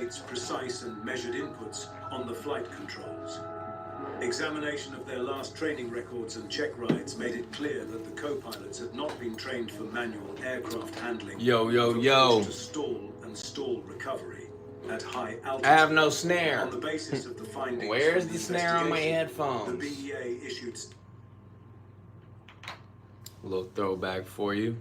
facilitates precise and measured inputs on the flight controls. Examination of their last training records and check rides made it clear that the co-pilots had not been trained for manual aircraft handling. Yo. To stall and stall recovery at high altitude. I have no snare. On the basis of the findings, where's the snare on my headphones? The BEA issued a little throwback for you.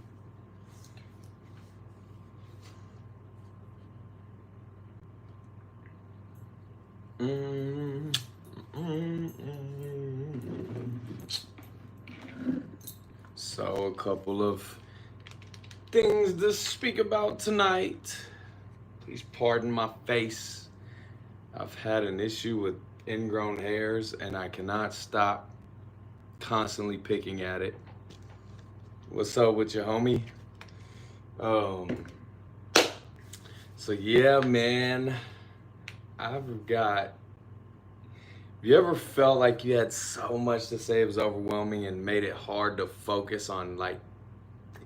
So a couple of things to speak about tonight. Please pardon my face. I've had an issue with ingrown hairs and I cannot stop constantly picking at it. What's up with your homie? So yeah, man, I've got, have you ever felt like you had so much to say it was overwhelming and made it hard to focus on like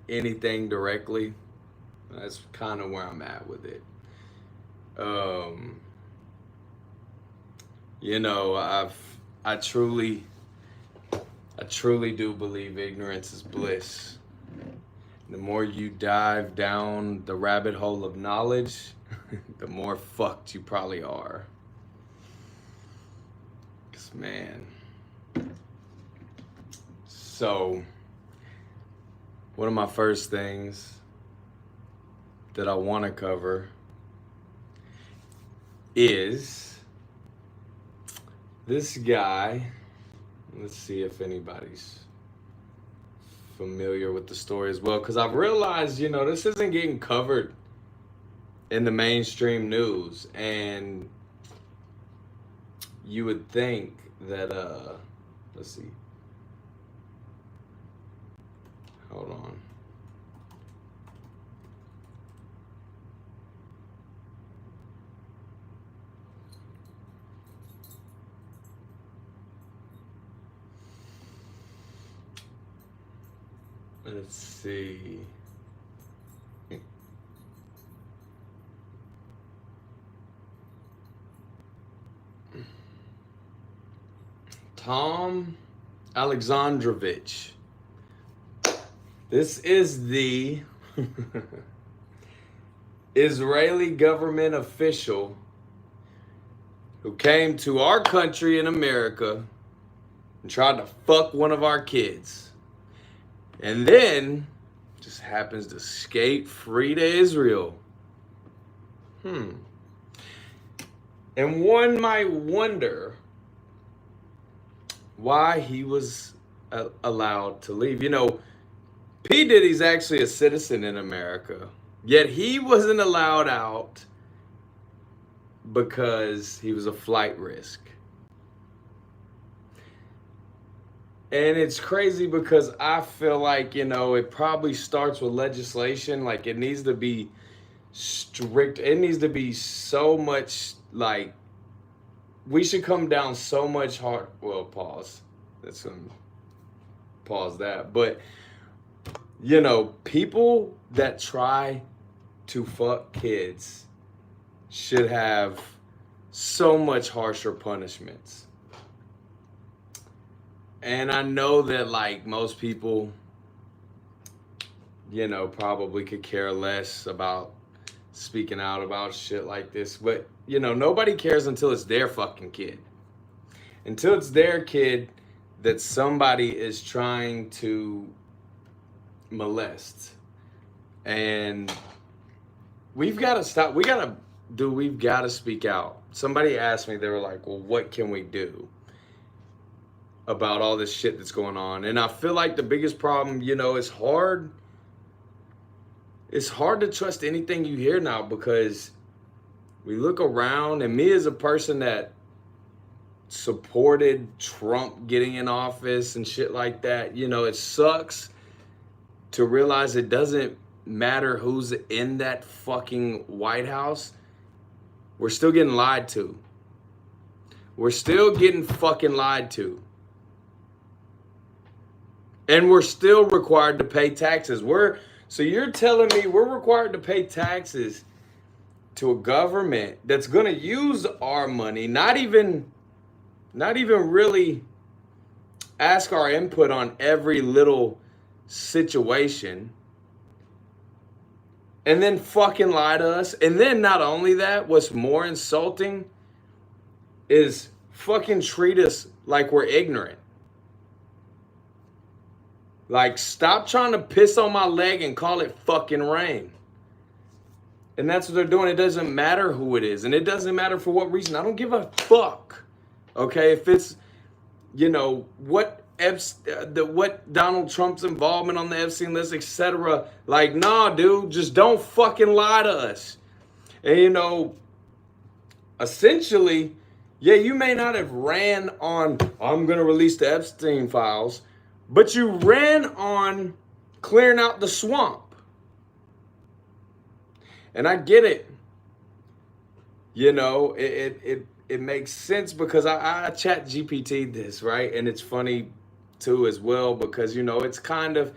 anything directly? That's kind of where I'm at with it. You know, I truly do believe ignorance is bliss. The more you dive down the rabbit hole of knowledge, the more fucked you probably are. 'Cause man. So, one of my first things that I want to cover is this guy. Let's see if anybody's familiar with the story as well, because I've realized, you know, this isn't getting covered in the mainstream news, and you would think that let's see, hold on. Let's see. Tom Alexandrovich. This is the Israeli government official who came to our country in America and tried to fuck one of our kids. And then just happens to skate free to Israel. And one might wonder why he was allowed to leave. You know, P. Diddy's actually a citizen in America, yet he wasn't allowed out because he was a flight risk. And it's crazy because I feel like, you know, it probably starts with legislation. Like, it needs to be strict. It needs to be so much, like, we should come down so much hard. Well, pause. That's gonna pause that. But, you know, people that try to fuck kids should have so much harsher punishments. And I know that, like, most people, you know, probably could care less about speaking out about shit like this. But, you know, nobody cares until it's their fucking kid. Until it's their kid that somebody is trying to molest. And we've got to stop. We've got to speak out. Somebody asked me, they were like, well, what can we do about all this shit that's going on? And I feel like the biggest problem, you know, it's hard to trust anything you hear now, because we look around, and me as a person that supported Trump getting in office and shit like that, you know, it sucks to realize it doesn't matter who's in that fucking White House. We're still getting lied to. We're still getting fucking lied to. And we're still required to pay taxes. So you're telling me we're required to pay taxes to a government that's going to use our money, not even really ask our input on every little situation, and then fucking lie to us. And then not only that, what's more insulting is fucking treat us like we're ignorant. Like, stop trying to piss on my leg and call it fucking rain. And that's what they're doing. It doesn't matter who it is. And it doesn't matter for what reason. I don't give a fuck. Okay? If it's, you know, what Donald Trump's involvement on the Epstein list, etc. Like, nah, dude, just don't fucking lie to us. And, you know, essentially, yeah, you may not have ran on, I'm going to release the Epstein files, but you ran on clearing out the swamp. And I get it. You know, it makes sense because I chat GPT this, right? And it's funny too as well because, you know, it's kind of,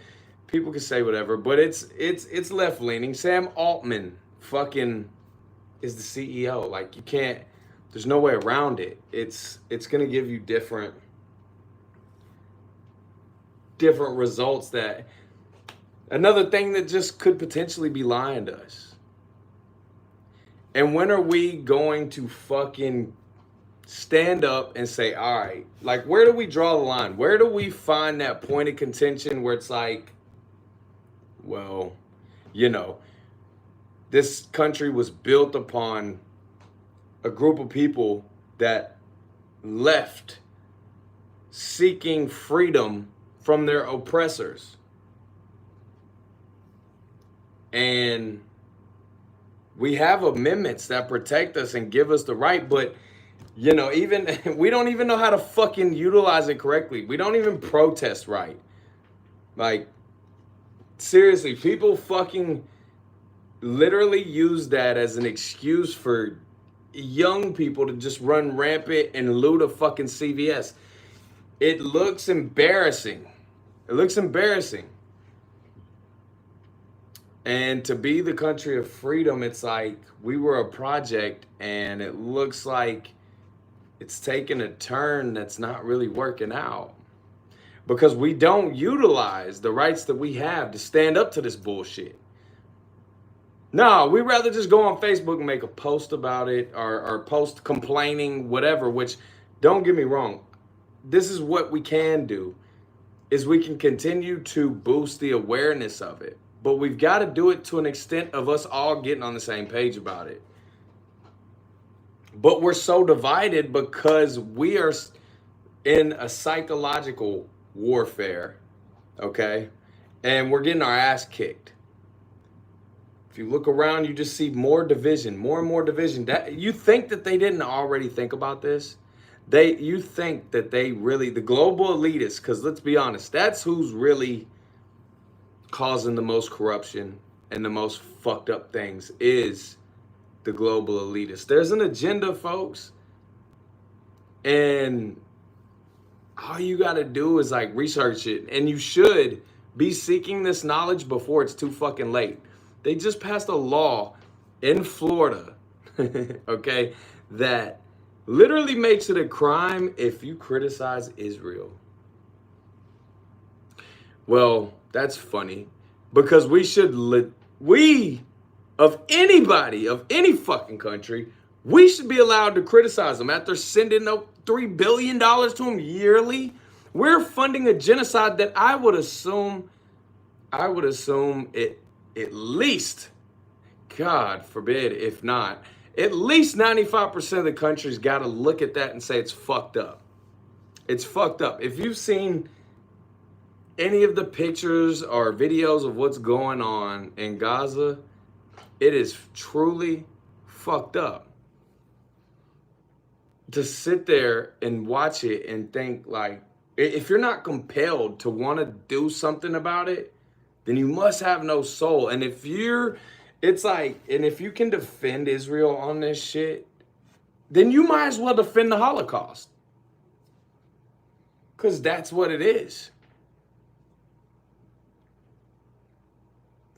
people can say whatever, but it's left leaning. Sam Altman fucking is the CEO. Like, you can't, there's no way around it. It's going to give you different results. That another thing that just could potentially be lying to us. And when are we going to fucking stand up and say, all right, like, where do we draw the line? Where do we find that point of contention where it's like, well, you know, this country was built upon a group of people that left seeking freedom from their oppressors. And we have amendments that protect us and give us the right, but, you know, even we don't even know how to fucking utilize it correctly. We don't even protest right. Like, seriously, people fucking literally use that as an excuse for young people to just run rampant and loot a fucking CVS. It looks embarrassing. It looks embarrassing. And to be the country of freedom, it's like we were a project and it looks like it's taking a turn that's not really working out. Because we don't utilize the rights that we have to stand up to this bullshit. No, we'd rather just go on Facebook and make a post about it or post complaining, whatever, which, don't get me wrong, this is what we can do, is we can continue to boost the awareness of it. But we've got to do it to an extent of us all getting on the same page about it. But we're so divided because we are in a psychological warfare, okay? And we're getting our ass kicked. If you look around, you just see more division, more and more division. That, you think that they didn't already think about this? You think that they really, the global elitists, because let's be honest, that's who's really causing the most corruption and the most fucked up things, is the global elitists. There's an agenda, folks. And all you got to do is like research it. And you should be seeking this knowledge before it's too fucking late. They just passed a law in Florida, okay, that literally makes it a crime if you criticize Israel. Well, that's funny, because we should, of anybody, of any fucking country, we should be allowed to criticize them after sending $3 billion to them yearly. We're funding a genocide that I would assume it, at least, God forbid, if not, at least 95% of the country's got to look at that and say it's fucked up. It's fucked up. If you've seen any of the pictures or videos of what's going on in Gaza, it is truly fucked up. To sit there and watch it and think, like, if you're not compelled to want to do something about it, then you must have no soul. And if it's like, and if you can defend Israel on this shit, then you might as well defend the Holocaust. Because that's what it is.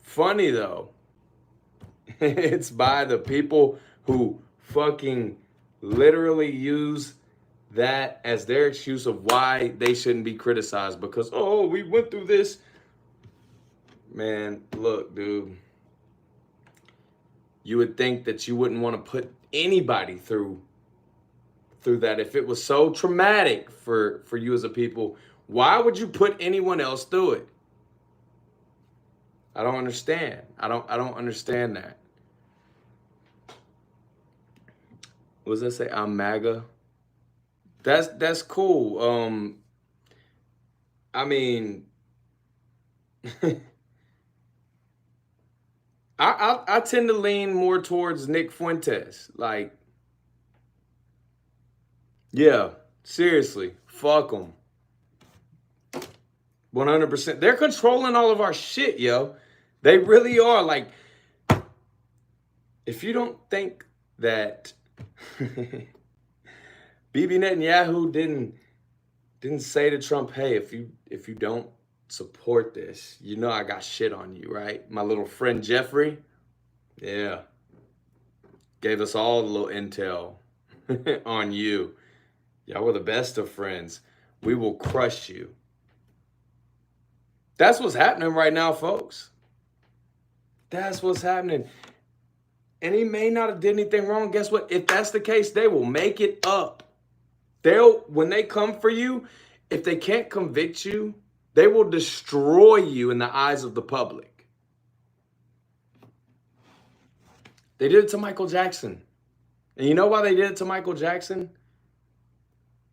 Funny though, It's by the people who fucking literally use that as their excuse of why they shouldn't be criticized because, oh, we went through this. Man, look, dude. You would think that you wouldn't want to put anybody through that. If it was so traumatic for you as a people, why would you put anyone else through it? I don't understand. I don't understand that. What does that say? I'm MAGA. That's cool. I mean, I tend to lean more towards Nick Fuentes. Like, yeah, seriously, fuck them. 100%. They're controlling all of our shit, yo. They really are. Like, if you don't think that Bibi Netanyahu didn't say to Trump, hey, if you don't support this, you know I got shit on you, right? My little friend Jeffrey, yeah, gave us all a little intel on you. Y'all were the best of friends. We will crush you. That's what's happening right now, folks. That's what's happening. And he may not have did anything wrong. Guess what? If that's the case, they will make it up. When they come for you, if they can't convict you, they will destroy you in the eyes of the public. They did it to Michael Jackson. And you know why they did it to Michael Jackson?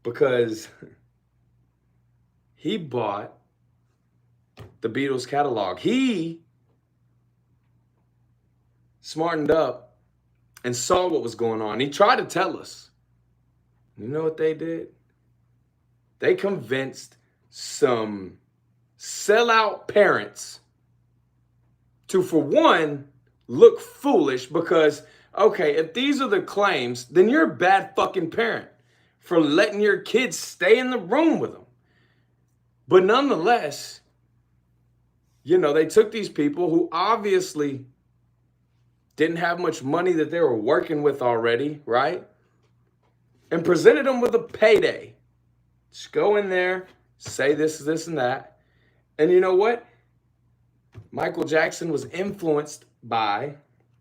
Because he bought the Beatles catalog. He smartened up and saw what was going on. He tried to tell us. You know what they did? They convinced some sellout parents to, for one, look foolish because, okay, if these are the claims, then you're a bad fucking parent for letting your kids stay in the room with them. But nonetheless, you know, they took these people who obviously didn't have much money that they were working with already, right? And presented them with a payday. Just go in there, say this, and that. And you know what? Michael Jackson was influenced by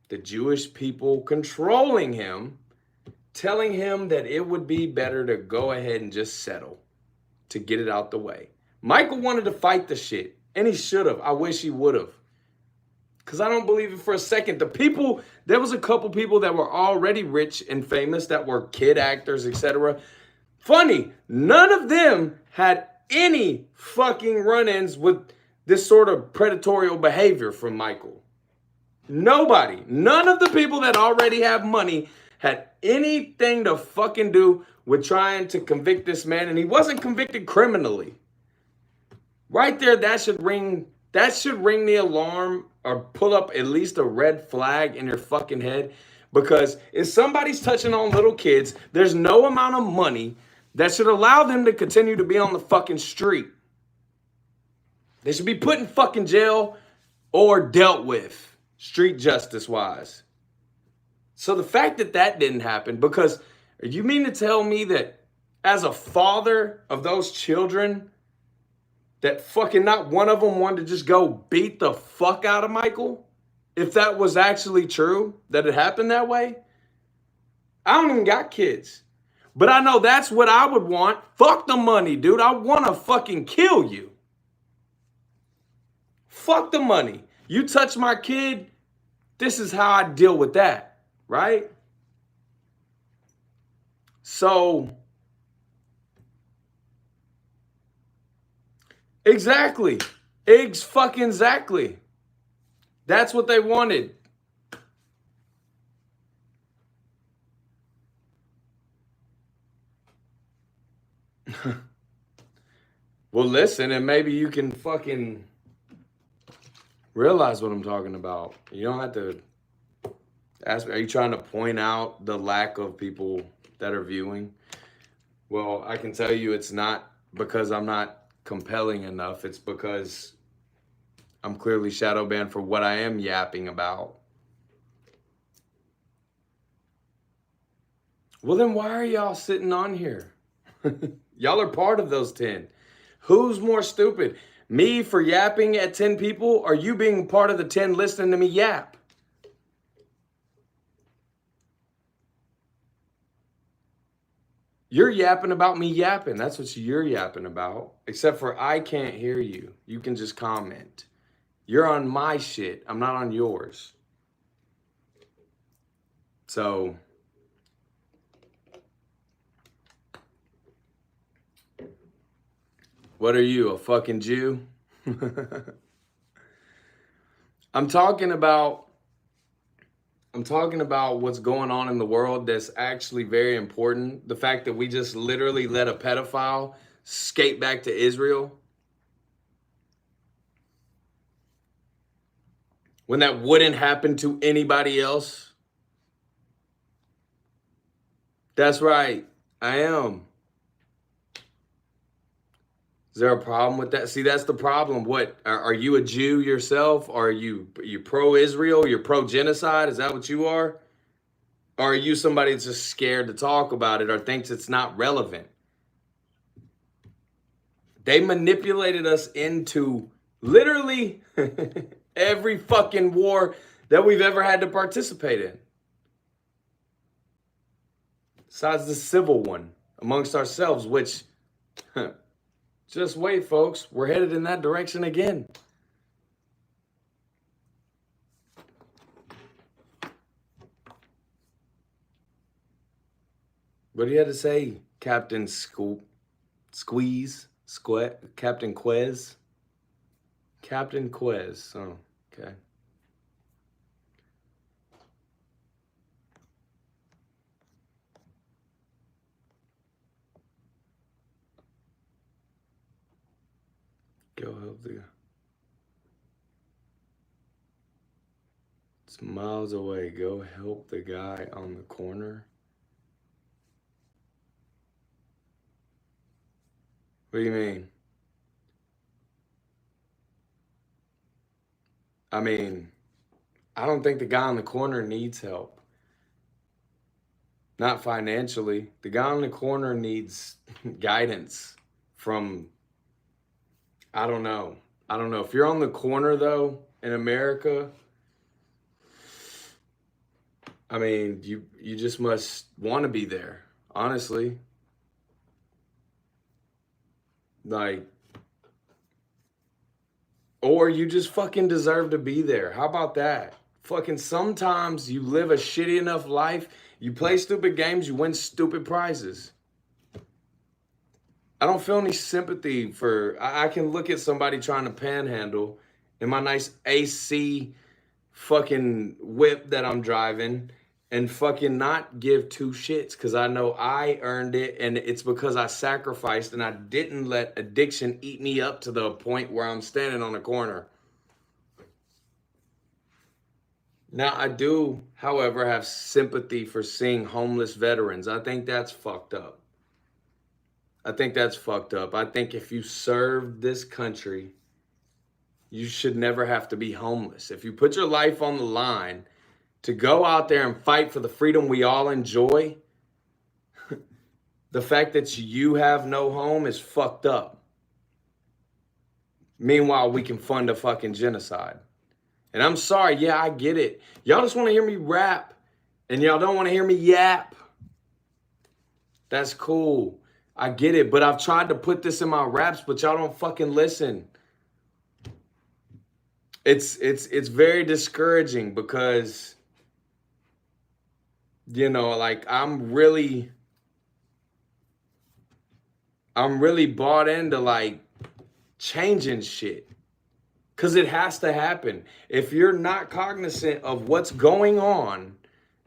the Jewish people controlling him, telling him that it would be better to go ahead and just settle to get it out the way. Michael wanted to fight the shit, and he should have. I wish he would have. Because I don't believe it for a second. There was a couple people that were already rich and famous that were kid actors, etc. Funny, none of them had any fucking run-ins with this sort of predatory behavior from Michael. Nobody. None of the people that already have money had anything to fucking do with trying to convict this man, and he wasn't convicted criminally. Right there, that should ring the alarm or pull up at least a red flag in your fucking head. Because if somebody's touching on little kids, there's no amount of money that should allow them to continue to be on the fucking street. They should be put in fucking jail or dealt with, street justice wise. So the fact that didn't happen, because you mean to tell me that as a father of those children, that fucking not one of them wanted to just go beat the fuck out of Michael? If that was actually true, that it happened that way? I don't even got kids. But I know that's what I would want. Fuck the money, dude. I want to fucking kill you. Fuck the money. You touch my kid, this is how I deal with that, right? So, exactly. Exactly. That's what they wanted. Well, listen, and maybe you can fucking realize what I'm talking about. You don't have to ask me, are you trying to point out the lack of people that are viewing? Well, I can tell you it's not because I'm not compelling enough. It's because I'm clearly shadow banned for what I am yapping about. Well, then why are y'all sitting on here? Y'all are part of those 10. Who's more stupid? Me for yapping at 10 people, or you being part of the 10 listening to me yap? You're yapping about me yapping. That's what you're yapping about. Except for I can't hear you. You can just comment. You're on my shit. I'm not on yours. So, what are you, a fucking Jew? I'm talking about what's going on in the world that's actually very important. The fact that we just literally let a pedophile skate back to Israel when that wouldn't happen to anybody else. That's right. I am. Is there a problem with that? See, that's the problem. What, are you a Jew yourself? Are you pro-Israel? You're pro-genocide? Is that what you are? Or are you somebody that's just scared to talk about it or thinks it's not relevant? They manipulated us into literally every fucking war that we've ever had to participate in. Besides the civil one amongst ourselves, which... just wait, folks. We're headed in that direction again. What do you have to say, Captain Squeeze? Captain Quez? Captain Quez. Oh, okay. Go help the... It's miles away. Go help the guy on the corner. What do you mean? I mean, I don't think the guy on the corner needs help. Not financially. The guy on the corner needs guidance from... I don't know. If you're on the corner, though, in America, I mean, you just must want to be there, honestly. Like, or you just fucking deserve to be there. How about that? Fucking sometimes you live a shitty enough life, you play stupid games, you win stupid prizes. I don't feel any sympathy for... I can look at somebody trying to panhandle in my nice AC fucking whip that I'm driving and fucking not give two shits because I know I earned it and it's because I sacrificed and I didn't let addiction eat me up to the point where I'm standing on a corner. Now, I do, however, have sympathy for seeing homeless veterans. I think that's fucked up. I think if you serve this country, you should never have to be homeless. If you put your life on the line to go out there and fight for the freedom we all enjoy, the fact that you have no home is fucked up. Meanwhile, we can fund a fucking genocide. And I'm sorry, yeah, I get it. Y'all just want to hear me rap, and y'all don't want to hear me yap. That's cool. I get it, but I've tried to put this in my raps, but y'all don't fucking listen. It's very discouraging because, you know, like I'm really bought into like changing shit. Because it has to happen. If you're not cognizant of what's going on,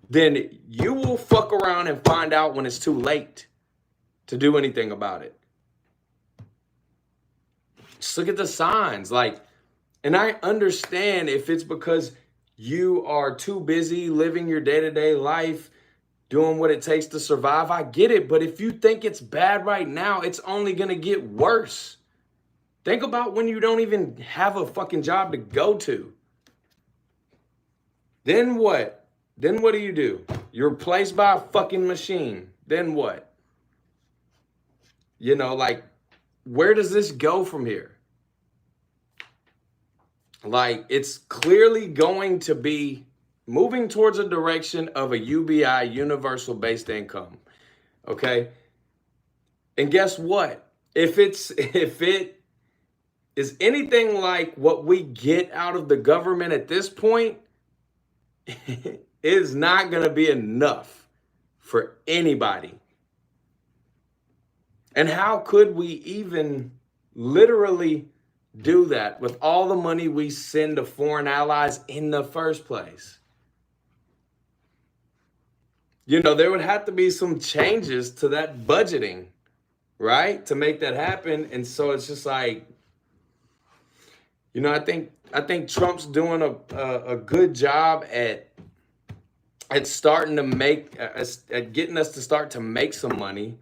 then you will fuck around and find out when it's too late to do anything about it. Just look at the signs. Like, and I understand if it's because you are too busy living your day-to-day life, doing what it takes to survive. I get it. But if you think it's bad right now, it's only going to get worse. Think about when you don't even have a fucking job to go to. Then what? Then what do? You're replaced by a fucking machine. Then what? You know, like, where does this go from here? Like, it's clearly going to be moving towards a direction of a UBI, universal basic income. Okay? And guess what? If it is anything like what we get out of the government at this point, it is not going to be enough for anybody. And how could we even literally do that with all the money we send to foreign allies in the first place? You know, there would have to be some changes to that budgeting, right? To make that happen. And so it's just like, you know, I think Trump's doing a good job at starting to make, at getting us to start to make some money,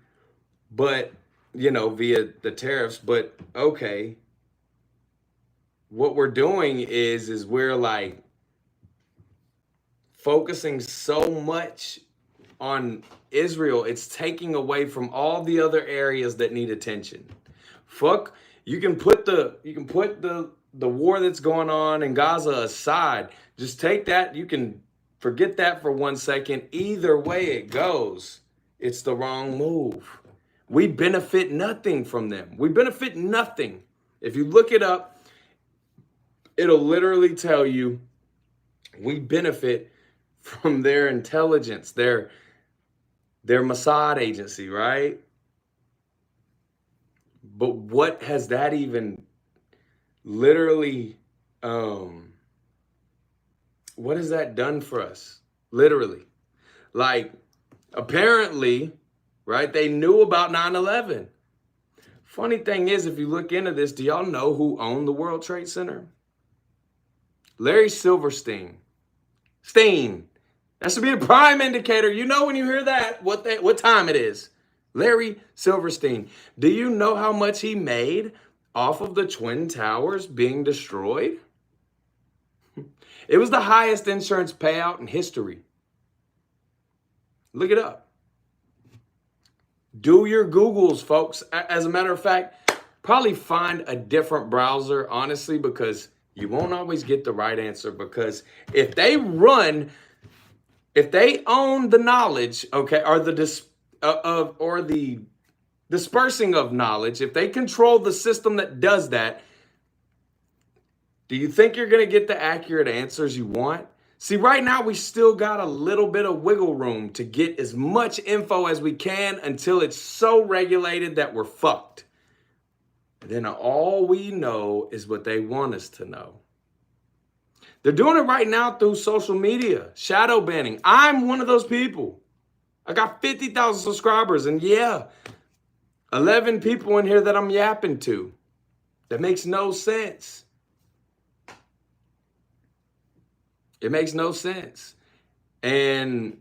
but, you know, via the tariffs. But okay, what we're doing is we're like focusing so much on Israel, it's taking away from all the other areas that need attention. Fuck, you can put the war that's going on in Gaza aside. Just take that, you can forget that for 1 second. Either way it goes, it's the wrong move. We benefit nothing from them. We benefit nothing. If you look it up, it'll literally tell you we benefit from their intelligence, their Mossad agency, right? But what has that even literally, what has that done for us? Literally. Like, apparently, right, they knew about 9/11. Funny thing is, if you look into this, do y'all know who owned the World Trade Center? Larry Silverstein. That should be a prime indicator. You know when you hear that, what time it is. Larry Silverstein. Do you know how much he made off of the Twin Towers being destroyed? It was the highest insurance payout in history. Look it up. Do your Googles, folks. As a matter of fact, probably find a different browser, honestly, because you won't always get the right answer. Because if they own the knowledge, okay, or the dispersing of knowledge, if they control the system that does that, do you think you're going to get the accurate answers you want? See, right now we still got a little bit of wiggle room to get as much info as we can until it's so regulated that we're fucked. And then all we know is what they want us to know. They're doing it right now through social media, shadow banning. I'm one of those people. I got 50,000 subscribers, and yeah, 11 people in here that I'm yapping to. That makes no sense. It makes no sense. And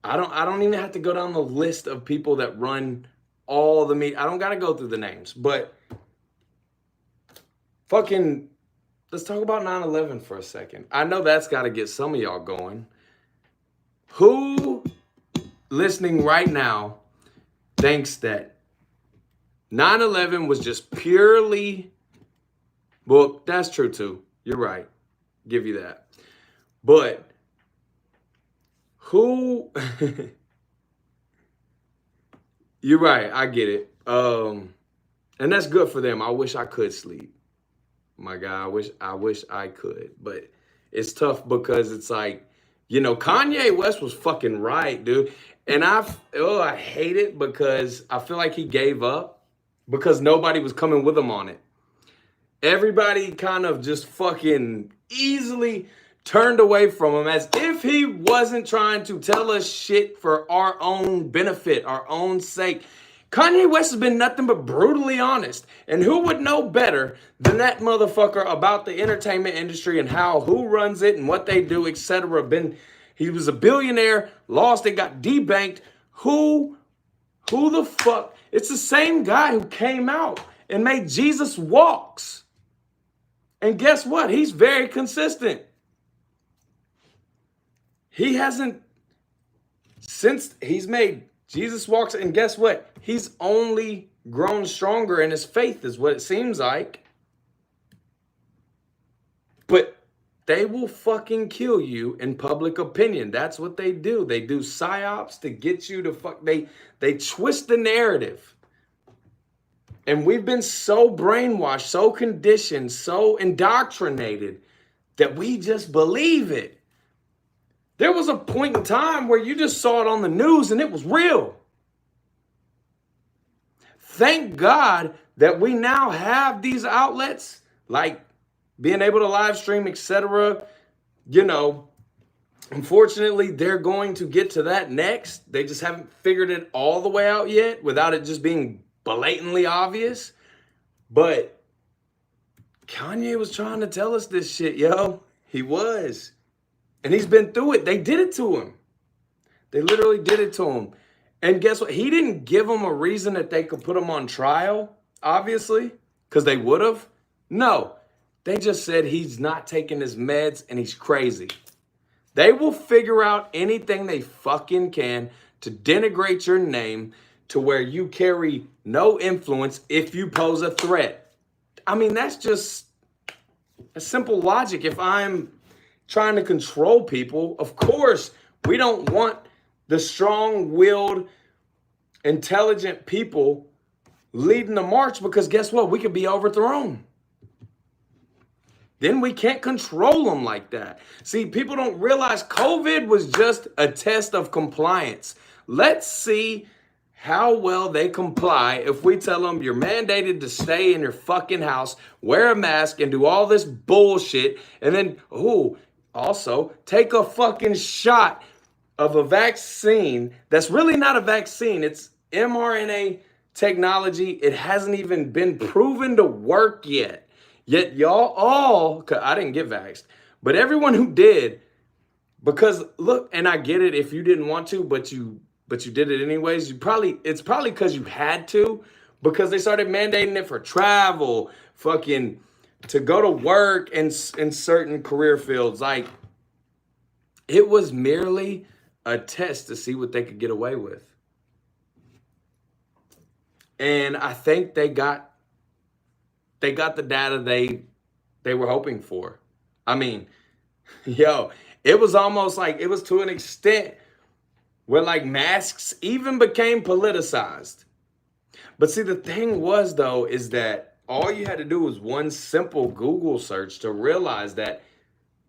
I don't even have to go down the list of people that run all the media. I don't got to go through the names, but fucking, let's talk about 9/11 for a second. I know that's got to get some of y'all going. Who listening right now thinks that 9/11 was just purely, well, that's true too. You're right. Give you that. But who, you're right. I get it. And that's good for them. I wish I could sleep. My God, I wish I could. But it's tough because it's like, you know, Kanye West was fucking right, dude. And I hate it because I feel like he gave up because nobody was coming with him on it. Everybody kind of just fucking easily turned away from him as if he wasn't trying to tell us shit for our own benefit, our own sake. Kanye West has been nothing but brutally honest. And who would know better than that motherfucker about the entertainment industry and who runs it and what they do, etc. He was a billionaire, lost it, got debanked. Who the fuck? It's the same guy who came out and made Jesus Walks. And guess what? He's very consistent. He hasn't, since he's made Jesus Walks, and guess what? He's only grown stronger in his faith, is what it seems like. But they will fucking kill you in public opinion. That's what they do. They do psyops to get you to fuck. They twist the narrative. And we've been so brainwashed, so conditioned, so indoctrinated that we just believe it. There was a point in time where you just saw it on the news and it was real. Thank God that we now have these outlets like being able to live stream, etc. You know, unfortunately, they're going to get to that next. They just haven't figured it all the way out yet without it just being blatantly obvious. But Kanye was trying to tell us this shit, yo. He was. And he's been through it. They did it to him. They literally did it to him. And guess what? He didn't give them a reason that they could put him on trial, obviously, because they would have. No. They just said he's not taking his meds and he's crazy. They will figure out anything they fucking can to denigrate your name to where you carry no influence if you pose a threat. I mean, that's just a simple logic. If I'm trying to control people, of course, we don't want the strong-willed, intelligent people leading the march because guess what? We could be overthrown. Then we can't control them like that. See, people don't realize COVID was just a test of compliance. Let's see how well they comply if we tell them you're mandated to stay in your fucking house, wear a mask, and do all this bullshit. And then, also take a fucking shot of a vaccine that's really not a vaccine. It's mRNA technology. It hasn't even been proven to work yet. Yet y'all all, cause I didn't get vaxxed, but everyone who did, because look, and I get it if you didn't want to, but you did it anyways. It's probably because you had to, because they started mandating it for travel, fucking to go to work in certain career fields. Like, it was merely a test to see what they could get away with. And I think they got the data they were hoping for. I mean, yo, it was almost like, it was to an extent where like masks even became politicized. But see, the thing was though, is that all you had to do was one simple Google search to realize that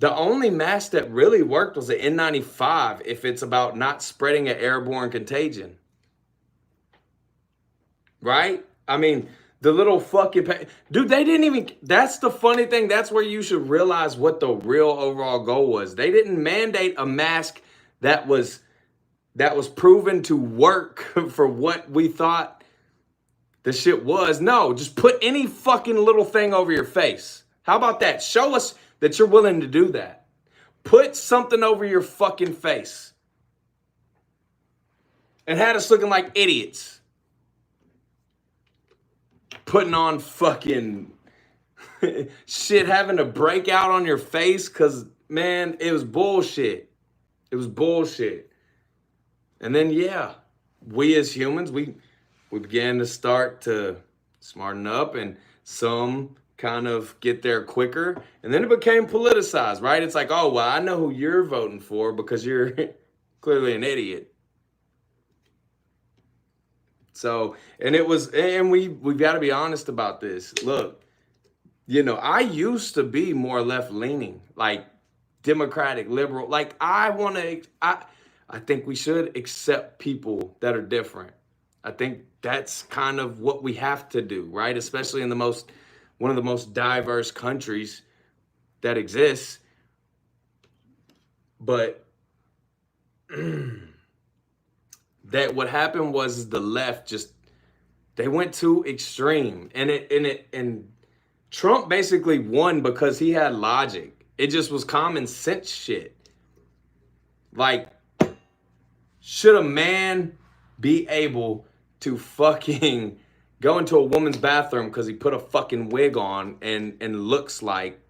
the only mask that really worked was the N95 if it's about not spreading an airborne contagion. Right? I mean, the little fucking... Dude, they didn't even... That's the funny thing. That's where you should realize what the real overall goal was. They didn't mandate a mask that was proven to work for what we thought the shit was. No, just put any fucking little thing over your face. How about that? Show us that you're willing to do that. Put something over your fucking face. And had us looking like idiots. Putting on fucking shit, having to break out on your face because, man, it was bullshit. It was bullshit. And then, yeah, we as humans, we began to start to smarten up, and some kind of get there quicker. And then it became politicized, right? It's like, oh, well, I know who you're voting for because you're clearly an idiot. So, and we've got to be honest about this. Look, you know, I used to be more left leaning, like Democratic, liberal. Like I think we should accept people that are different. I think that's kind of what we have to do, right? Especially in one of the most diverse countries that exists. But that what happened was the left they went too extreme, and Trump basically won because he had logic. It just was common sense shit. Like, should a man be able to fucking go into a woman's bathroom because he put a fucking wig on and looks like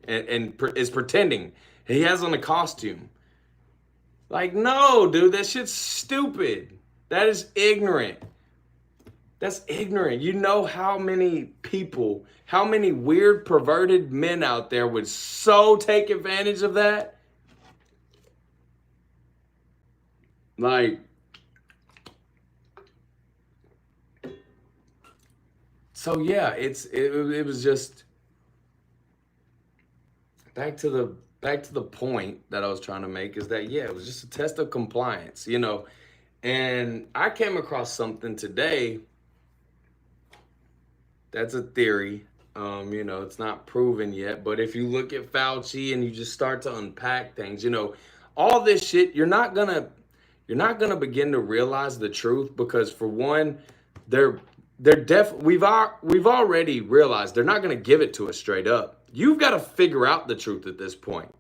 and is pretending he has on a costume? Like, no, dude, that shit's stupid. That is ignorant. That's ignorant. You know how many people, how many weird, perverted men out there would so take advantage of that? Like, so yeah, it was just back to the point that I was trying to make is that yeah, it was just a test of compliance, you know. And I came across something today that's a theory. You know, it's not proven yet, but if you look at Fauci and you just start to unpack things, you know, all this shit, you're not gonna begin to realize the truth because for one, they're we've already realized they're not gonna give it to us straight up. You've got to figure out the truth at this point.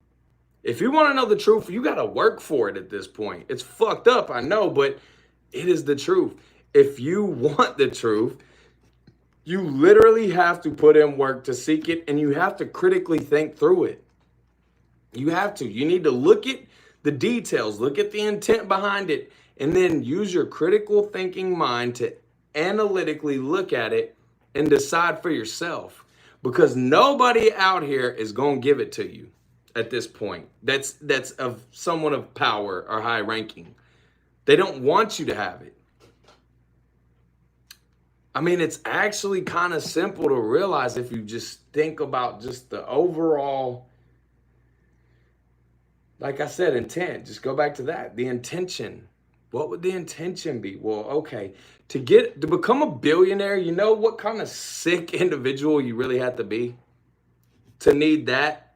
If you want to know the truth, you got to work for it at this point. It's fucked up, I know, but it is the truth. If you want the truth, you literally have to put in work to seek it, and you have to critically think through it. You have to. You need to look at the details, look at the intent behind it, and then use your critical thinking mind to analytically look at it and decide for yourself. Because nobody out here is going to give it to you at this point. That's of someone of power or high ranking. They don't want you to have it. I mean, it's actually kind of simple to realize if you just think about just the overall, like I said, intent. Just go back to that. The intention. What would the intention be? Well, okay, to become a billionaire, you know what kind of sick individual you really have to be to need that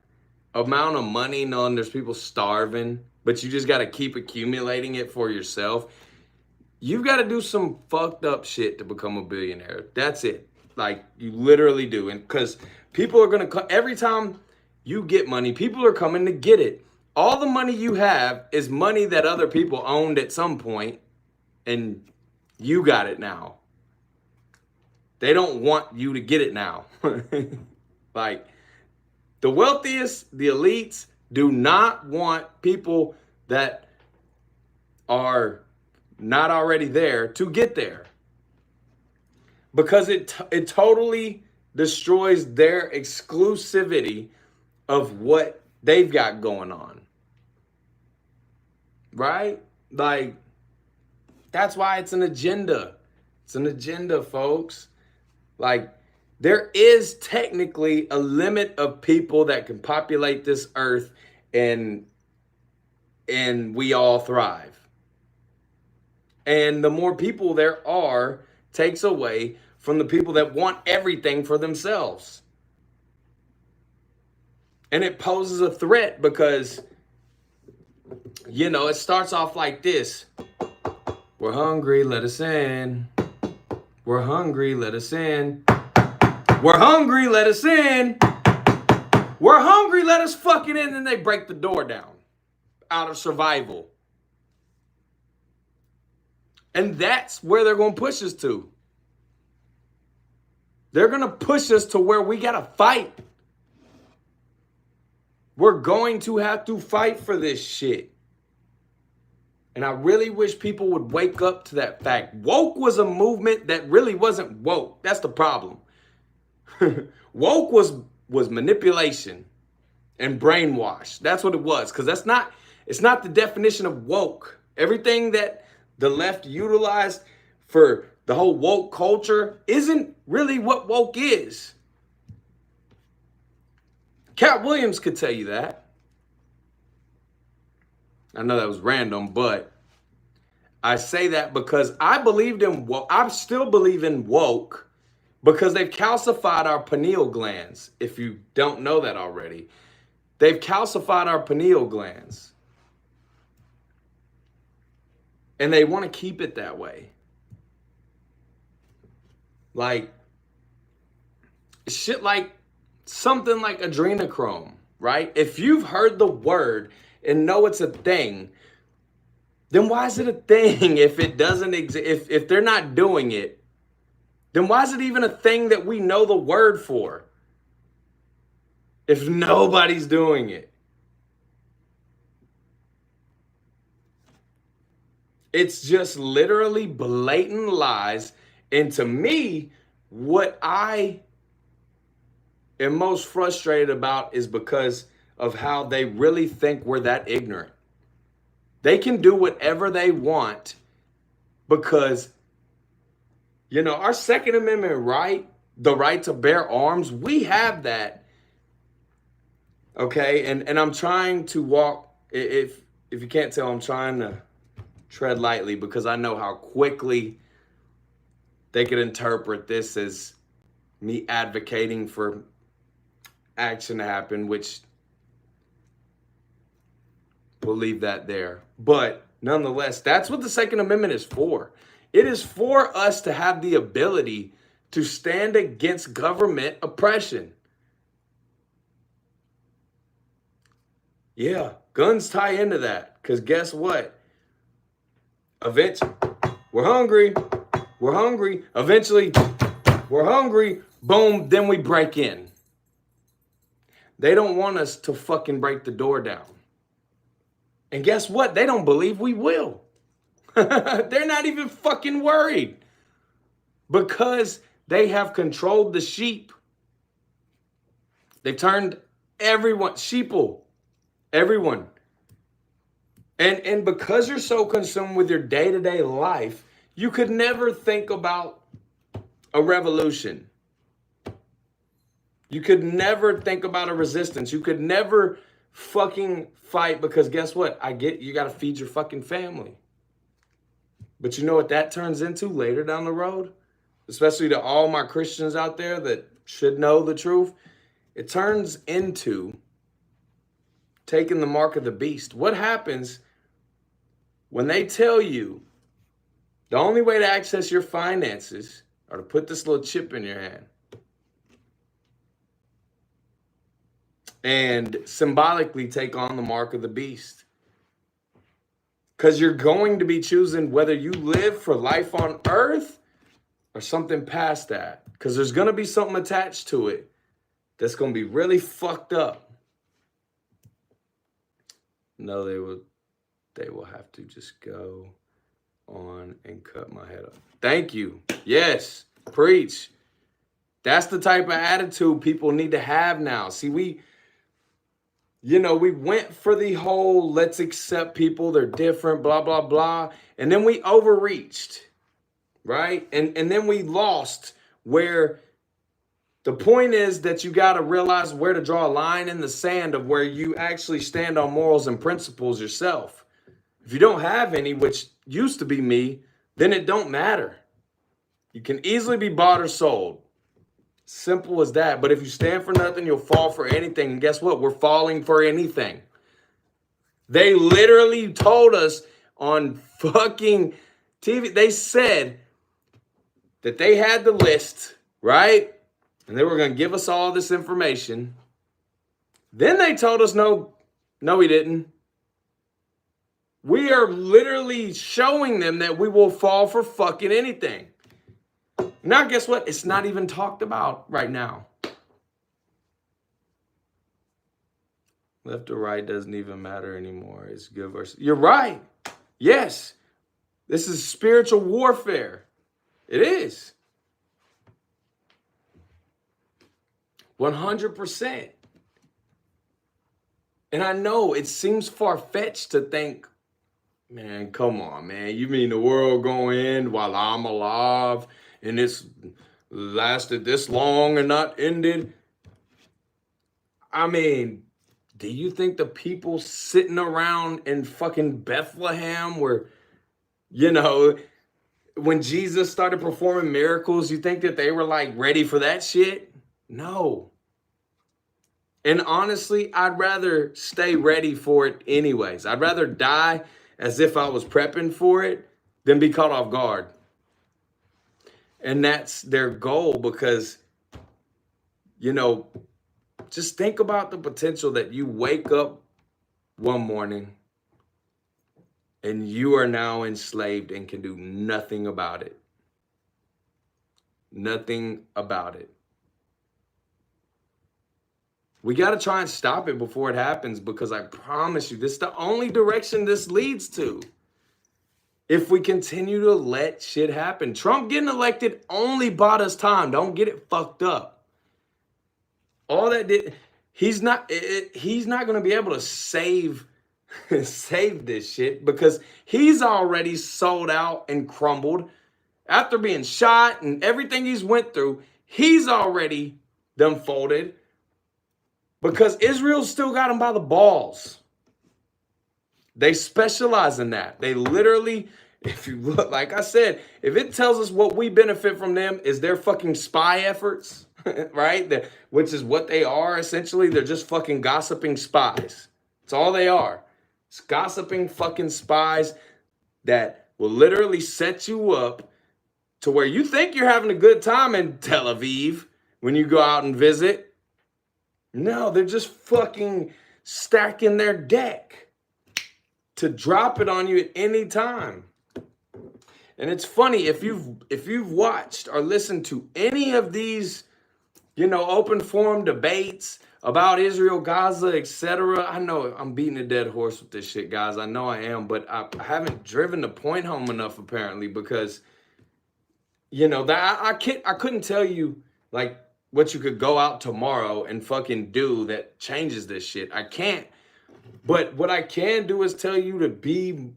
amount of money, knowing there's people starving, but you just got to keep accumulating it for yourself. You've got to do some fucked up shit to become a billionaire. That's it. Like, you literally do. And because people are going to, every time you get money, people are coming to get it. All the money you have is money that other people owned at some point, and you got it now. They don't want you to get it now. Like, the wealthiest, the elites, do not want people that are not already there to get there, because it totally destroys their exclusivity of what they've got going on, right? Like, that's why it's an agenda. It's an agenda, folks. Like, there is technically a limit of people that can populate this earth, and we all thrive. And the more people there are takes away from the people that want everything for themselves. And it poses a threat because, you know, it starts off like this. We're hungry, let us in. We're hungry, let us in. We're hungry, let us in. We're hungry, let us fucking in. And they break the door down out of survival. And that's where they're going to push us to. They're going to push us to where we got to fight. We're going to have to fight for this shit. And I really wish people would wake up to that fact. Woke was a movement that really wasn't woke. That's the problem. Woke was manipulation and brainwash. That's what it was. Because it's not the definition of woke. Everything that the left utilized for the whole woke culture isn't really what woke is. Cat Williams could tell you that. I know that was random, but I say that because I believed in woke. I still believe in woke because they've calcified our pineal glands. If you don't know that already, they've calcified our pineal glands. And they want to keep it that way. Like, shit like something like adrenochrome, right? If you've heard the word and know it's a thing, then why is it a thing if it doesn't exist? If they're not doing it, then why is it even a thing that we know the word for? If nobody's doing it. It's just literally blatant lies. And to me, what I am most frustrated about is because of how they really think we're that ignorant. They can do whatever they want because, you know, our Second Amendment right, the right to bear arms, we have that. Okay. And I'm trying to walk, if you can't tell, I'm trying to tread lightly because I know how quickly they could interpret this as me advocating for action to happen, which we'll leave that there. But nonetheless, that's what the Second Amendment is for. It is for us to have the ability to stand against government oppression. Yeah, guns tie into that. Because guess what? Eventually, we're hungry. We're hungry. Eventually, we're hungry. Boom, then we break in. They don't want us to fucking break the door down. And guess what? They don't believe we will. They're not even fucking worried. Because they have controlled the sheep. They've turned everyone, sheeple, everyone. And because you're so consumed with your day-to-day life, you could never think about a revolution. You could never think about a resistance. You could never fucking fight because guess what? I get you got to feed your fucking family. But you know what that turns into later down the road? Especially to all my Christians out there that should know the truth. It turns into taking the mark of the beast. What happens when they tell you the only way to access your finances are to put this little chip in your hand and symbolically take on the mark of the beast? Because you're going to be choosing whether you live for life on earth or something past that. Because there's going to be something attached to it that's going to be really fucked up. No, they will have to just go on and cut my head off. Thank you. Yes, preach. That's the type of attitude people need to have now. See, we went for the whole let's accept people, they're different, blah, blah, blah. And then we overreached, right? And then we lost where the point is that you got to realize where to draw a line in the sand of where you actually stand on morals and principles yourself. If you don't have any, which used to be me, then it don't matter. You can easily be bought or sold. Simple as that. But if you stand for nothing, you'll fall for anything. And guess what? We're falling for anything. They literally told us on fucking TV. They said that they had the list, right? And they were going to give us all this information. Then they told us, no, we didn't. We are literally showing them that we will fall for fucking anything. Now, guess what? It's not even talked about right now. Left or right doesn't even matter anymore. It's good versus... You're right. Yes. This is spiritual warfare. It is. 100%. And I know it seems far-fetched to think, man, come on, man. You mean the world gonna end while I'm alive and it's lasted this long and not ended? I mean, do you think the people sitting around in fucking Bethlehem were, when Jesus started performing miracles, you think that they were like ready for that shit? No. And honestly, I'd rather stay ready for it anyways. I'd rather die as if I was prepping for it than be caught off guard. And that's their goal because, just think about the potential that you wake up one morning and you are now enslaved and can do nothing about it. Nothing about it. We got to try and stop it before it happens because I promise you, this is the only direction this leads to. if we continue to let shit happen. Trump getting elected only bought us time. Don't get it fucked up. All that did, he's not going to be able to save this shit because he's already sold out and crumbled after being shot and everything he's went through. He's already done folded because Israel still got him by the balls. They specialize in that. They literally, if you look, like I said, if it tells us what we benefit from them is their fucking spy efforts, right? Which is what they are essentially. They're just fucking gossiping spies. That's all they are. It's gossiping fucking spies that will literally set you up to where you think you're having a good time in Tel Aviv when you go out and visit. No, they're just fucking stacking their deck to drop it on you at any time. And it's funny, if you've watched or listened to any of these, open forum debates about Israel, Gaza, etc. I know I'm beating a dead horse with this shit, guys. I know I am, but I haven't driven the point home enough apparently because, that I couldn't tell you like what you could go out tomorrow and fucking do that changes this shit. I can't. But what I can do is tell you to be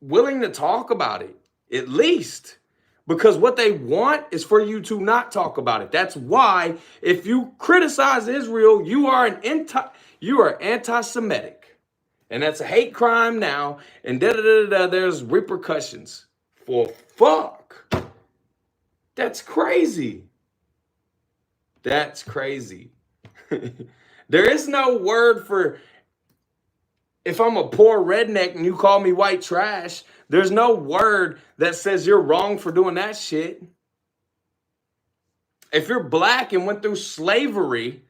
willing to talk about it, at least. Because what they want is for you to not talk about it. That's why if you criticize Israel, you are anti-Semitic. And that's a hate crime now. And there's repercussions. For fuck. That's crazy. That's crazy. There is no word for, if I'm a poor redneck and you call me white trash, there's no word that says you're wrong for doing that shit. If you're black and went through slavery,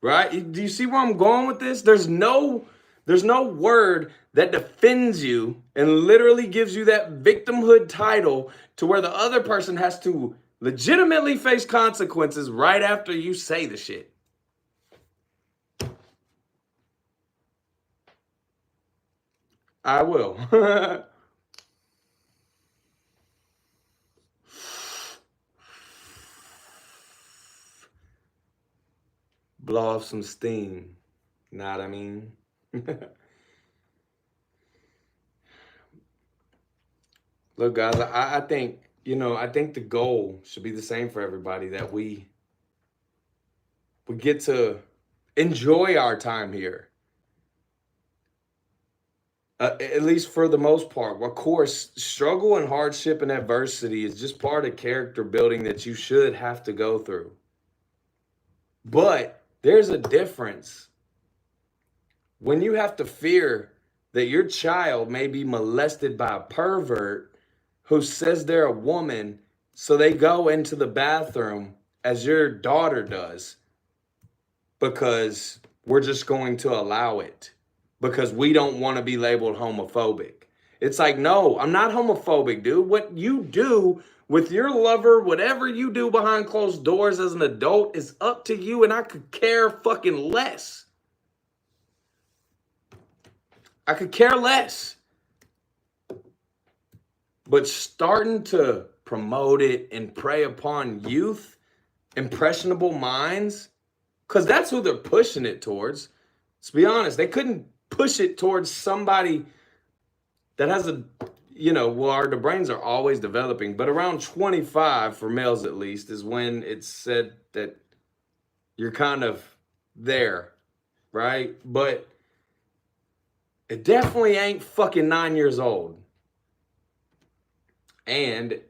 right? Do you see where I'm going with this? There's no word that defends you and literally gives you that victimhood title to where the other person has to legitimately face consequences right after you say the shit. I will. Blow off some steam. Know what I mean? Look, guys, I think, I think the goal should be the same for everybody, that we get to enjoy our time here. At least for the most part. Of course, struggle and hardship and adversity is just part of character building that you should have to go through. But there's a difference when you have to fear that your child may be molested by a pervert who says they're a woman, so they go into the bathroom as your daughter does because we're just going to allow it. Because we don't want to be labeled homophobic. It's like, no, I'm not homophobic, dude. What you do with your lover, whatever you do behind closed doors as an adult is up to you, and I could care fucking less. I could care less. But starting to promote it and prey upon youth, impressionable minds, because that's who they're pushing it towards. Let's be honest, they couldn't push it towards somebody that has the brains are always developing, but around 25 for males at least is when it's said that you're kind of there, right? But it definitely ain't fucking 9 years old. And if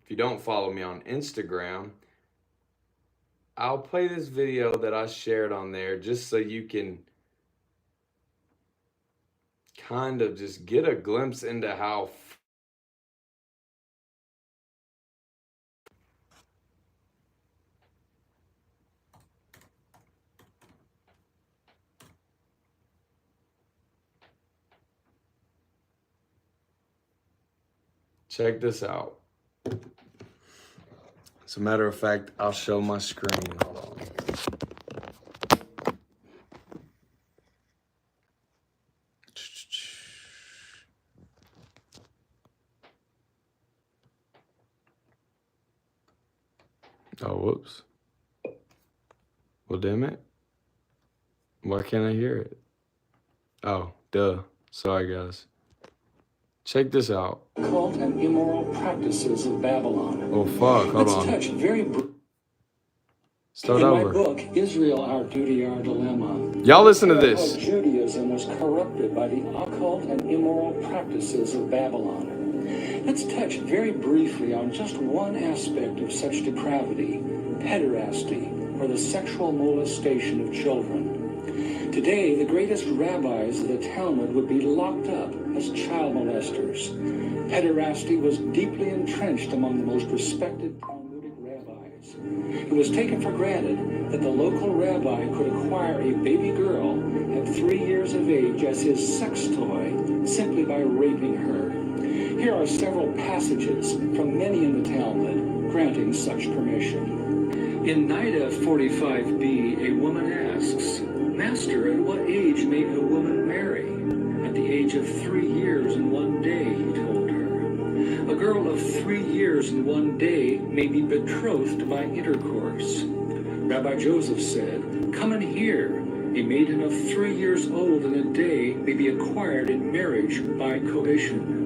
you don't follow me on Instagram, I'll play this video that I shared on there just so you can kind of just get a glimpse into how check this out. As a matter of fact, I'll show my screen. Hold on. Oh, whoops. Well, damn it. Why can't I hear it? Oh, duh. Sorry, guys. Check this out. Occult and immoral practices of Babylon. Oh, fuck. Hold on. Let's touch very Start in over. my book, Israel, Our Duty, Our Dilemma. Y'all listen to How this. Judaism was corrupted by the occult and immoral practices of Babylon. Let's touch very briefly on just one aspect of such depravity, pederasty, or the sexual molestation of children. Today, the greatest rabbis of the Talmud would be locked up as child molesters. Pederasty was deeply entrenched among the most respected Talmudic rabbis. It was taken for granted that the local rabbi could acquire a baby girl at 3 years of age as his sex toy simply by raping her. Here are several passages from many in the Talmud granting such permission. In Nida 45b, a woman asks, "Master, at what age may a woman marry?" "At the age of 3 years and 1 day, he told her. A girl of 3 years and 1 day may be betrothed by intercourse. Rabbi Joseph said, "Come and hear. A maiden of 3 years old and a day may be acquired in marriage by coition.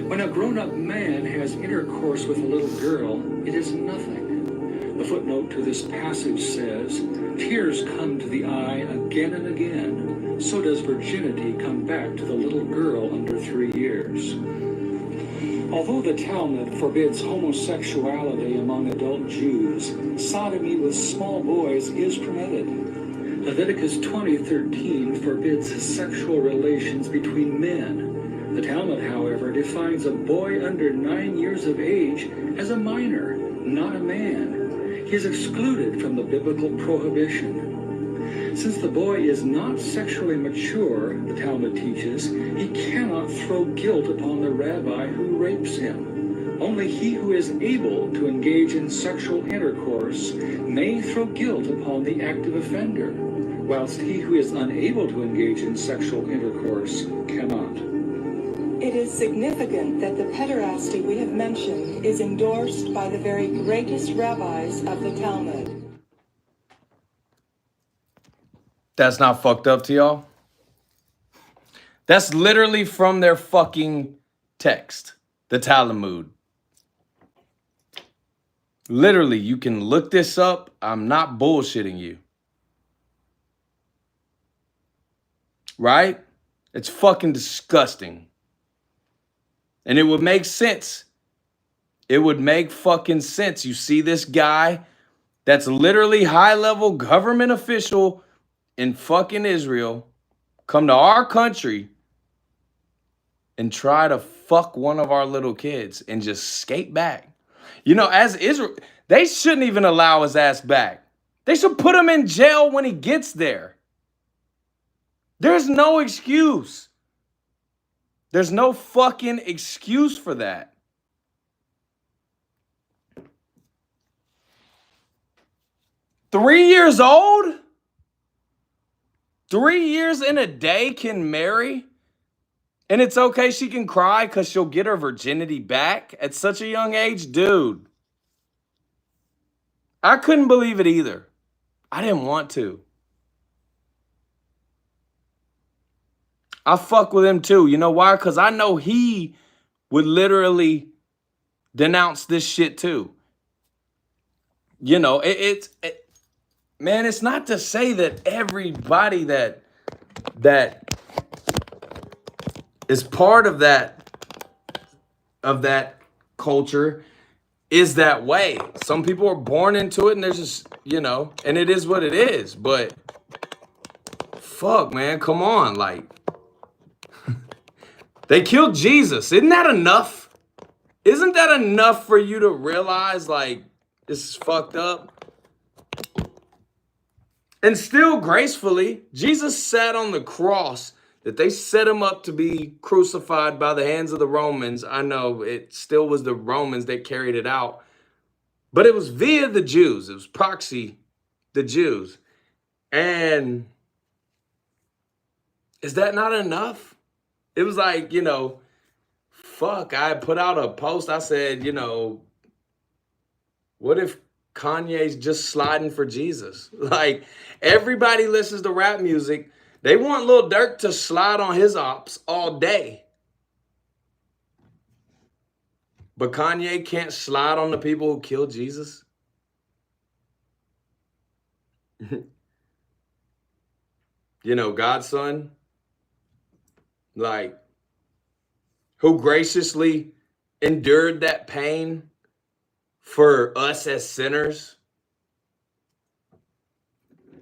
When a grown-up man has intercourse with a little girl, it is nothing." The footnote to this passage says, "Tears come to the eye again and again. So does virginity come back to the little girl under 3 years." Although the Talmud forbids homosexuality among adult Jews, sodomy with small boys is permitted. Leviticus 20:13 forbids sexual relations between men. The Talmud, however, defines a boy under 9 years of age as a minor, not a man. He is excluded from the biblical prohibition. Since the boy is not sexually mature, the Talmud teaches, he cannot throw guilt upon the rabbi who rapes him. Only he who is able to engage in sexual intercourse may throw guilt upon the active offender, whilst he who is unable to engage in sexual intercourse cannot. It is significant that the pederasty we have mentioned is endorsed by the very greatest rabbis of the Talmud. That's not fucked up to y'all? That's literally from their fucking text, the Talmud. Literally, you can look this up. I'm not bullshitting you. Right? It's fucking disgusting. And it would make sense. It would make fucking sense. You see this guy that's literally high-level government official in fucking Israel come to our country and try to fuck one of our little kids and just skate back. You know, as Israel, they shouldn't even allow his ass back. They should put him in jail when he gets there. There's no excuse. There's no fucking excuse for that. Three years old? 3 years and a day can marry? And it's okay she can cry because she'll get her virginity back at such a young age? Dude. I couldn't believe it either. I didn't want to. I fuck with him too. You know why? Because I know he would literally denounce this shit too. You know, man, it's not to say that everybody that is part of that culture is that way. Some people are born into it and there's just, you know, and it is what it is. But fuck, man, come on, like. They killed Jesus. Isn't that enough? Isn't that enough for you to realize, like, this is fucked up? And still gracefully, Jesus sat on the cross that they set him up to be crucified by the hands of the Romans. I know it still was the Romans that carried it out. But it was via the Jews. It was proxy the Jews. And is that not enough? It was like, you know, fuck, I put out a post. I said, you know, what if Kanye's just sliding for Jesus. Like, everybody listens to rap music. They want Lil Durk to slide on his ops all day. But Kanye can't slide on the people who killed Jesus. You know, Godson, like, who graciously endured that pain for us as sinners.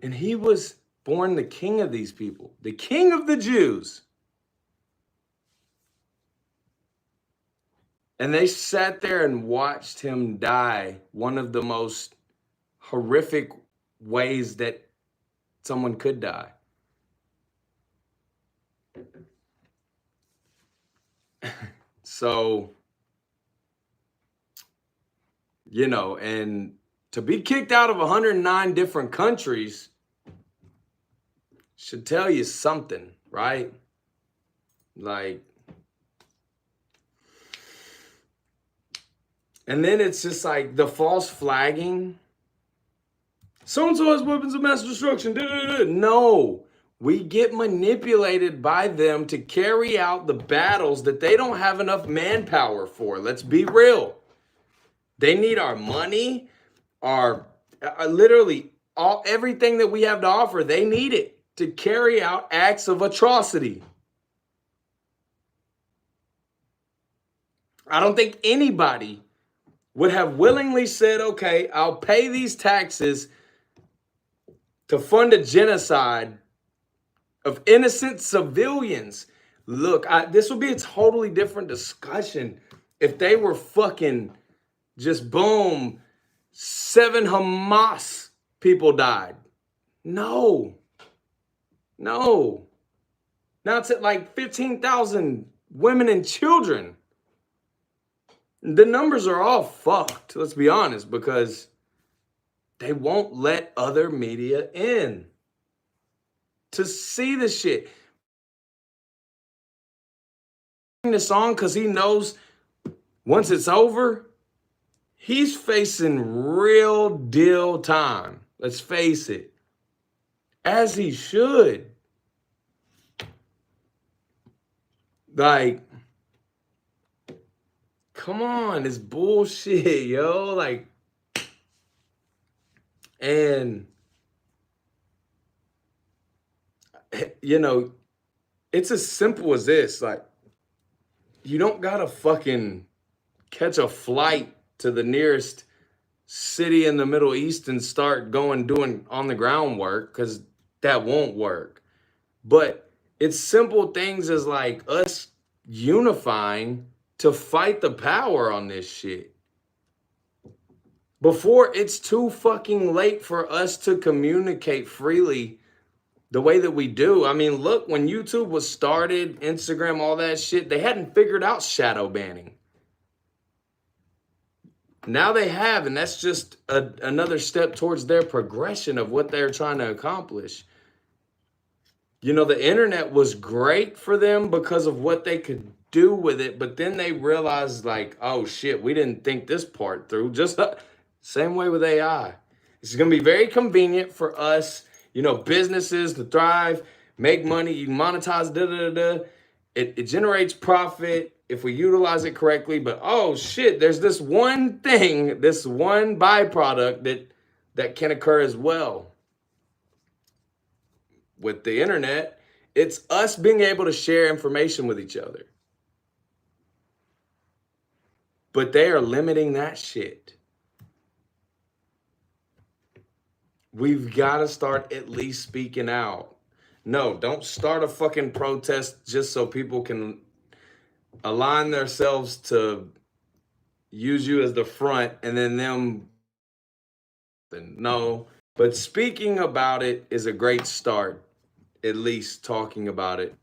And he was born the king of these people, the king of the Jews. And they sat there and watched him die one of the most horrific ways that someone could die. So, you know, and to be kicked out of 109 different countries should tell you something, right? Like, and then it's just like the false flagging. So-and-so has weapons of mass destruction. No, we get manipulated by them to carry out the battles that they don't have enough manpower for. Let's be real. They need our money, our literally everything that we have to offer. They need it to carry out acts of atrocity. I don't think anybody would have willingly said, okay, I'll pay these taxes to fund a genocide of innocent civilians. Look, this would be a totally different discussion if they were fucking just boom, 7 Hamas people died. No. Now it's at like 15,000 women and children. The numbers are all fucked, let's be honest, because they won't let other media in to see the shit. This on because he knows once it's over, he's facing real deal time. Let's face it. As he should. Like, come on, it's bullshit, yo. Like, and, you know, it's as simple as this. Like, you don't gotta fucking catch a flight to the nearest city in the Middle East and start doing on the ground work, because that won't work. But it's simple things as like us unifying to fight the power on this shit before it's too fucking late for us to communicate freely the way that we do. I mean, look, when YouTube was started, Instagram, all that shit, they hadn't figured out shadow banning. Now they have, and that's just another step towards their progression of what they're trying to accomplish. You know, the internet was great for them because of what they could do with it, but then they realized, like, oh shit, we didn't think this part through. Just same way with AI. It's going to be very convenient for us, you know, businesses to thrive, make money, you monetize, It generates profit if we utilize it correctly. But oh shit, there's this one thing, this one byproduct that can occur as well. With the internet, it's us being able to share information with each other. But they are limiting that shit. We've got to start at least speaking out. No, don't start a fucking protest just so people can align themselves to use you as the front and then them. No, but speaking about it is a great start. At least talking about it.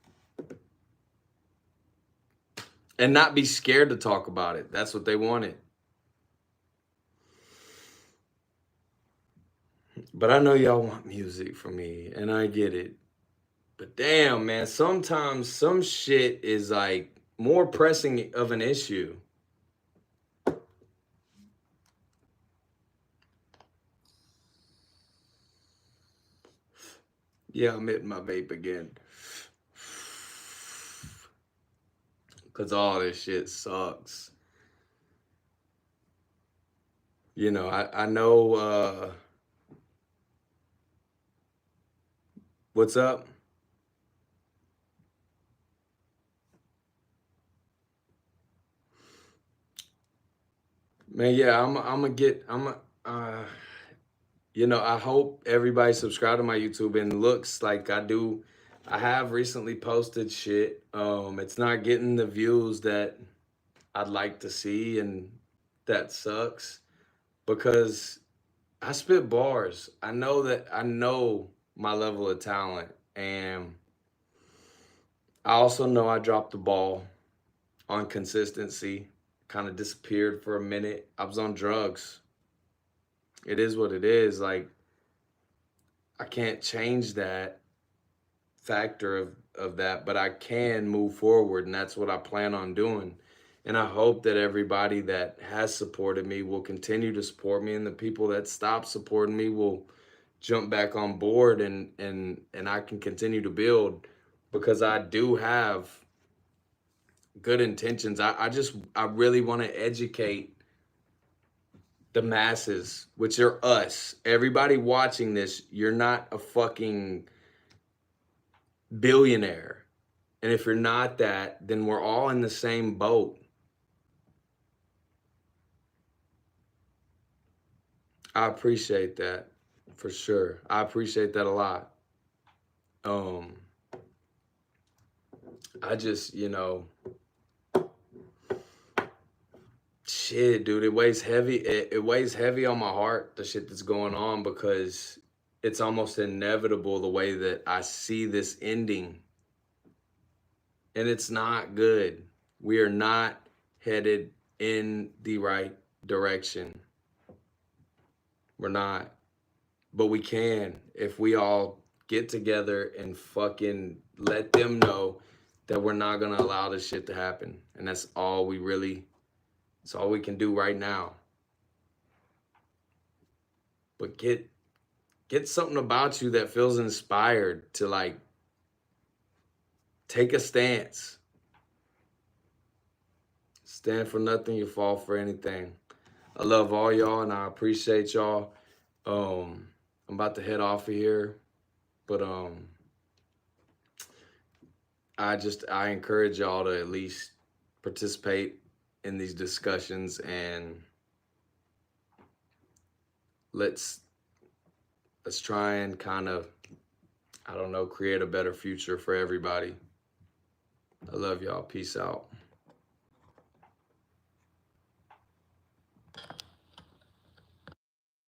And not be scared to talk about it. That's what they wanted. But I know y'all want music from me, and I get it. But damn, man, sometimes some shit is like more pressing of an issue. Yeah, I'm hitting my vape again. Cause all this shit sucks. You know, I know what's up? Man, yeah, you know, I hope everybody subscribe to my YouTube and looks like I do. I have recently posted shit. It's not getting the views that I'd like to see, and that sucks because I spit bars. I know my level of talent, and I also know I dropped the ball on consistency, kind of disappeared for a minute. I was on drugs. It is what it is. Like, I can't change that factor of that, but I can move forward, and that's what I plan on doing. And I hope that everybody that has supported me will continue to support me, and the people that stop supporting me will jump back on board, and I can continue to build, because I do have good intentions. I really want to educate the masses, which are us. Everybody watching this, you're not a fucking billionaire. And if you're not that, then we're all in the same boat. I appreciate that for sure. I appreciate that a lot. I just, you know, shit, dude, it weighs heavy. It weighs heavy on my heart, the shit that's going on, because it's almost inevitable the way that I see this ending. And it's not good. We are not headed in the right direction. We're not. But we can if we all get together and fucking let them know that we're not gonna allow this shit to happen. And that's all we can do right now. But get something about you that feels inspired to, like, take a stance. Stand for nothing, you fall for anything. I love all y'all and I appreciate y'all. I'm about to head off of here, but I encourage y'all to at least participate in these discussions, and let's try and kind of, I don't know, create a better future for everybody. I love y'all. Peace out.